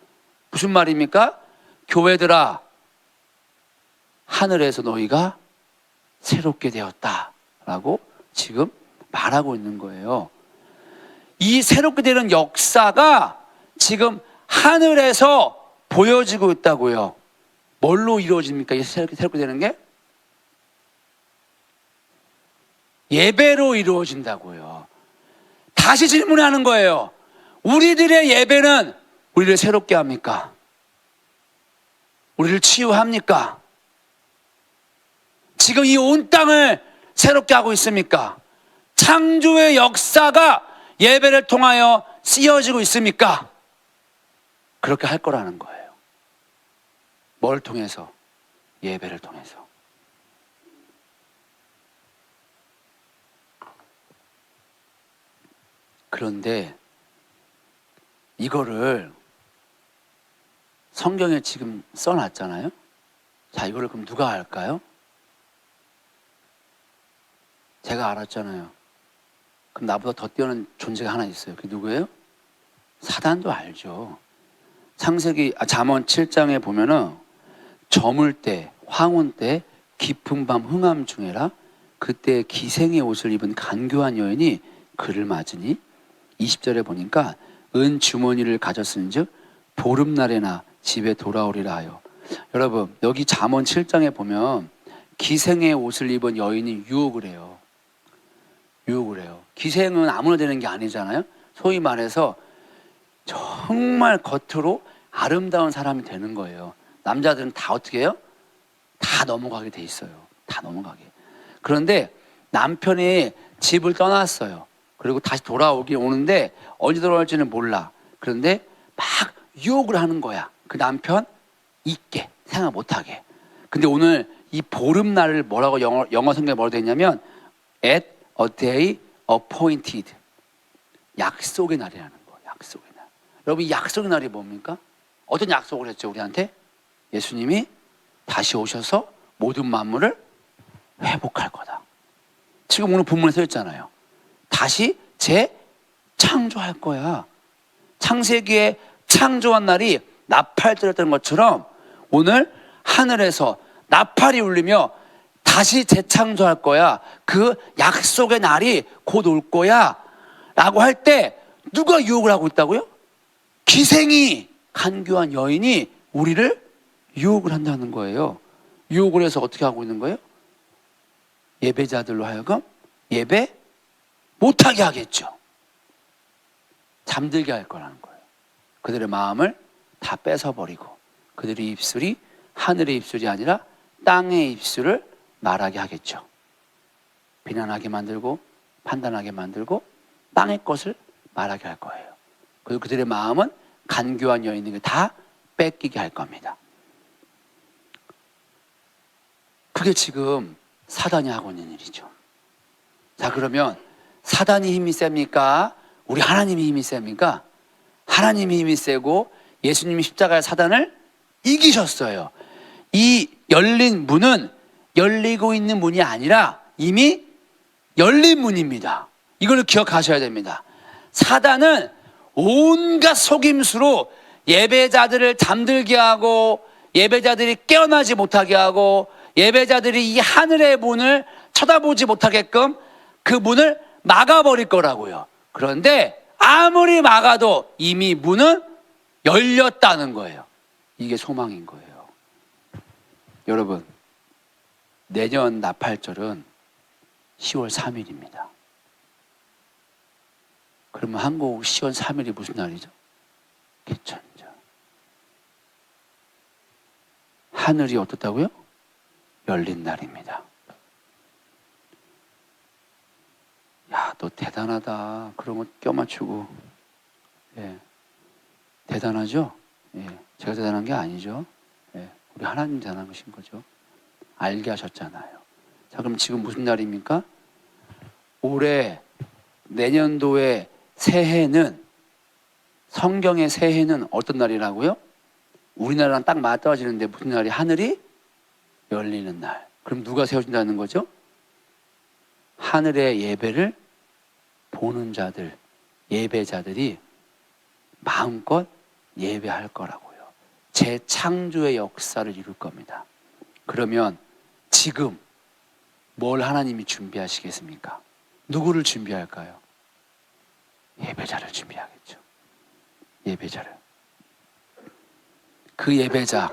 무슨 말입니까? 교회들아, 하늘에서 너희가 새롭게 되었다라고 지금 말하고 있는 거예요. 이 새롭게 되는 역사가 지금 하늘에서 보여지고 있다고요. 뭘로 이루어집니까? 이 새롭게 되는 게? 예배로 이루어진다고요. 다시 질문하는 거예요. 우리들의 예배는 우리를 새롭게 합니까? 우리를 치유합니까? 지금 이 온 땅을 새롭게 하고 있습니까? 창조의 역사가 예배를 통하여 쓰여지고 있습니까? 그렇게 할 거라는 거예요. 뭘 통해서? 예배를 통해서. 그런데 이거를 성경에 지금 써놨잖아요. 자, 이거를 그럼 누가 할까요? 제가 알았잖아요. 그럼 나보다 더 뛰어난 존재가 하나 있어요. 그게 누구예요? 사단도 알죠. 잠언 7장에 보면은 저물 때, 황혼 때, 깊은 밤 흥함 중에라 그때 기생의 옷을 입은 간교한 여인이 그를 맞으니 20절에 보니까 은 주머니를 가졌은즉 보름날에나 집에 돌아오리라 하여. 여러분, 여기 잠언 7장에 보면 기생의 옷을 입은 여인이 유혹을 해요. 유혹을 해요. 기생은 아무나 되는 게 아니잖아요. 소위 말해서 정말 겉으로 아름다운 사람이 되는 거예요. 남자들은 다 어떻게 해요? 다 넘어가게 돼 있어요. 다 넘어가게. 그런데 남편이 집을 떠났어요. 그리고 다시 오는데 언제 돌아올지는 몰라. 그런데 막 유혹을 하는 거야. 그 남편 잊게, 생각 못하게. 근데 오늘 이 보름날을 뭐라고 영어 성경에 뭐라고 되어 있냐면 at a day appointed. 약속의 날이라는 거예요. 약속의 날. 여러분, 이 약속의 날이 뭡니까? 어떤 약속을 했죠, 우리한테? 예수님이 다시 오셔서 모든 만물을 회복할 거다. 지금 오늘 본문에 써 있잖아요. 다시 재창조할 거야. 창세기에 창조한 날이 나팔절이었던 것처럼 오늘 하늘에서 나팔이 울리며 다시 재창조할 거야. 그 약속의 날이 곧 올 거야. 라고 할 때 누가 유혹을 하고 있다고요? 기생이, 간교한 여인이 우리를 유혹을 한다는 거예요. 유혹을 해서 어떻게 하고 있는 거예요? 예배자들로 하여금 예배 못하게 하겠죠. 잠들게 할 거라는 거예요. 그들의 마음을 다 뺏어버리고 그들의 입술이 하늘의 입술이 아니라 땅의 입술을 말하게 하겠죠. 비난하게 만들고 판단하게 만들고 땅의 것을 말하게 할 거예요. 그리고 그들의 마음은 간교한 여인에게 다 뺏기게 할 겁니다. 그게 지금 사단이 하고 있는 일이죠. 자, 그러면 사단이 힘이 셉니까? 우리 하나님이 힘이 셉니까? 하나님이 힘이 세고 예수님이 십자가의 사단을 이기셨어요. 이 열린 문은 열리고 있는 문이 아니라 이미 열린 문입니다. 이걸 기억하셔야 됩니다. 사단은 온갖 속임수로 예배자들을 잠들게 하고 예배자들이 깨어나지 못하게 하고 예배자들이 이 하늘의 문을 쳐다보지 못하게끔 그 문을 막아버릴 거라고요. 그런데 아무리 막아도 이미 문은 열렸다는 거예요. 이게 소망인 거예요. 여러분, 내년 나팔절은 10월 3일입니다. 그러면 한국 10월 3일이 무슨 날이죠? 개천절. 하늘이 어떻다고요? 열린 날입니다. 야, 너 대단하다. 그런 거 껴맞추고. 예. 대단하죠? 예. 제가 대단한 게 아니죠. 예. 우리 하나님 대단한 것인 거죠. 알게 하셨잖아요. 자, 그럼 지금 무슨 날입니까? 올해, 내년도의 새해는, 성경의 새해는 어떤 날이라고요? 우리나라랑 딱 맞떨어지는데 무슨 날이? 하늘이 열리는 날. 그럼 누가 세워진다는 거죠? 하늘의 예배를 보는 자들, 예배자들이 마음껏 예배할 거라고요. 재창조의 역사를 이룰 겁니다. 그러면 지금 뭘 하나님이 준비하시겠습니까? 누구를 준비할까요? 예배자를 준비하겠죠. 예배자를. 그 예배자,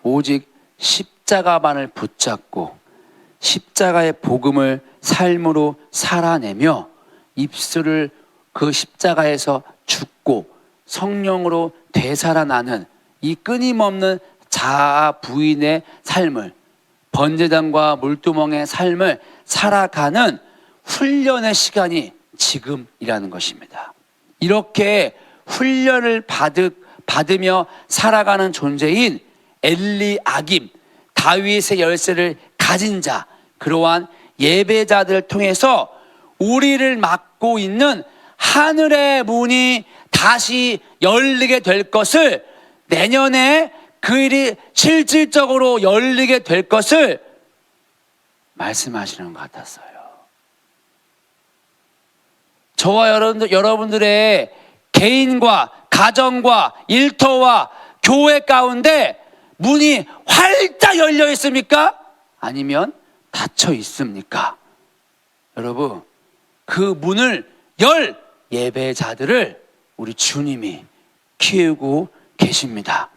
오직 십자가만을 붙잡고 십자가의 복음을 삶으로 살아내며 입술을 그 십자가에서 죽고 성령으로 되살아나는 이 끊임없는 자아 부인의 삶을 번제단과 물두멍의 삶을 살아가는 훈련의 시간이 지금이라는 것입니다. 이렇게 훈련을 받으며 살아가는 존재인 엘리아김, 다윗의 열쇠를 가진 자, 그러한 예배자들을 통해서 우리를 막고 있는 하늘의 문이 다시 열리게 될 것을, 내년에 그 일이 실질적으로 열리게 될 것을 말씀하시는 것 같았어요. 저와 여러분들의 개인과 가정과 일터와 교회 가운데 문이 활짝 열려 있습니까? 아니면 닫혀 있습니까? 여러분, 그 문을 열 예배자들을 우리 주님이 키우고 계십니다.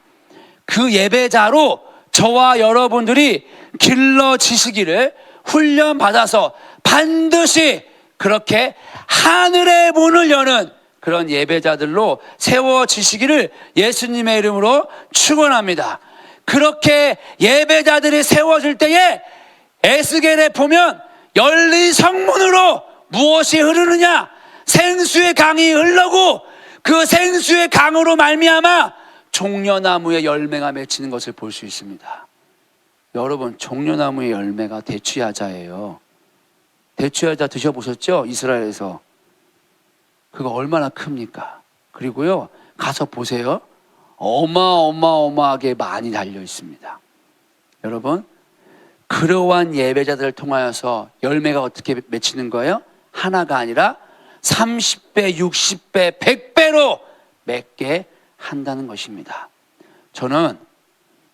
그 예배자로 저와 여러분들이 길러지시기를 훈련받아서 반드시 그렇게 하늘의 문을 여는 그런 예배자들로 세워지시기를 예수님의 이름으로 축원합니다. 그렇게 예배자들이 세워질 때에 에스겔에 보면 열린 성문으로 무엇이 흐르느냐? 생수의 강이 흘러고 그 생수의 강으로 말미암아 종려나무의 열매가 맺히는 것을 볼 수 있습니다. 여러분, 종려나무의 열매가 대추야자예요. 대추야자 드셔보셨죠? 이스라엘에서. 그거 얼마나 큽니까? 그리고요, 가서 보세요. 어마어마하게 많이 달려 있습니다. 여러분, 그러한 예배자들을 통하여서 열매가 어떻게 맺히는 거예요? 하나가 아니라 30배, 60배, 100배로 맺게 한다는 것입니다. 저는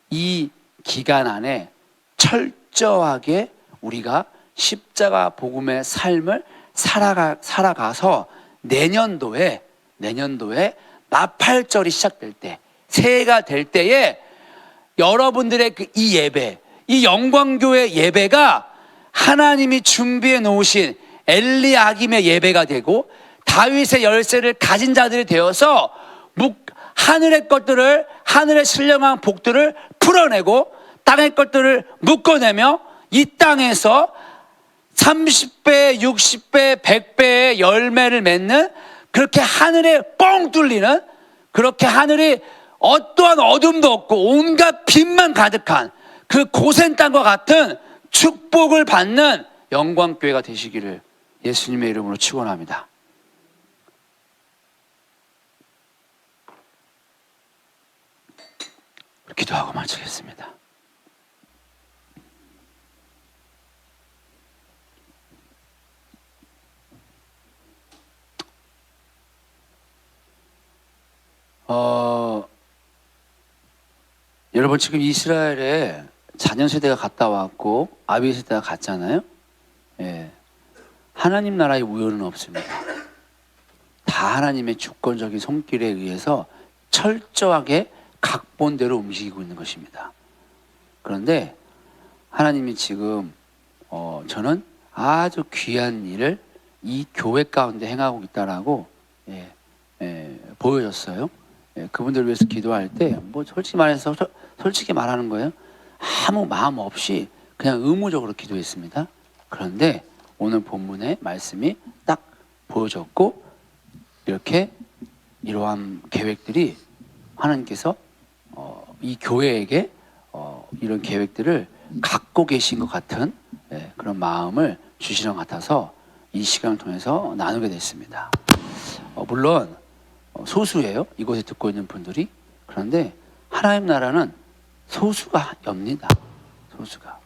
이 기간 안에 철저하게 우리가 십자가 복음의 삶을 살아가서 내년도에 나팔절이 시작될 때, 새해가 될 때에 여러분들의 이 예배, 이 영광교회 예배가 하나님이 준비해 놓으신 엘리아김의 예배가 되고 다윗의 열쇠를 가진 자들이 되어서 하늘의 것들을, 하늘의 신령한 복들을 풀어내고 땅의 것들을 묶어내며 이 땅에서 30배, 60배, 100배의 열매를 맺는, 그렇게 하늘에 뻥 뚫리는, 그렇게 하늘이 어떠한 어둠도 없고 온갖 빛만 가득한 그 고센 땅과 같은 축복을 받는 영광교회가 되시기를 예수님의 이름으로 축원합니다. 기도하고 마치겠습니다. 여러분, 지금 이스라엘에 자녀 세대가 갔다 왔고 아비 세대가 갔잖아요. 예. 하나님 나라의 우연은 없습니다. 다 하나님의 주권적인 손길에 의해서 철저하게 각본대로 움직이고 있는 것입니다. 그런데 하나님이 지금 저는 아주 귀한 일을 이 교회 가운데 행하고 있다라고 보여줬어요. 그분들을 위해서 기도할 때 솔직히 말해서 솔직히 말하는 거예요. 아무 마음 없이 그냥 의무적으로 기도했습니다. 그런데 오늘 본문의 말씀이 딱 보여졌고, 이렇게 이러한 계획들이 하나님께서 이 교회에게 이런 계획들을 갖고 계신 것 같은 그런 마음을 주시는 것 같아서 이 시간을 통해서 나누게 됐습니다. 물론 소수예요, 이곳에 듣고 있는 분들이. 그런데 하나님 나라는 소수가 엽니다. 소수가.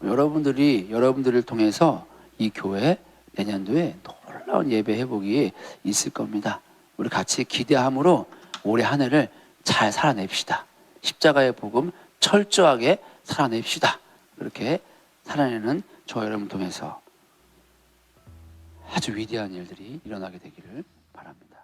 여러분들을 통해서 이 교회 내년도에 놀라운 예배 회복이 있을 겁니다. 우리 같이 기대함으로 올해 한 해를 잘 살아냅시다. 십자가의 복음 철저하게 살아냅시다. 그렇게 살아내는 저 여러분 통해서 아주 위대한 일들이 일어나게 되기를 바랍니다.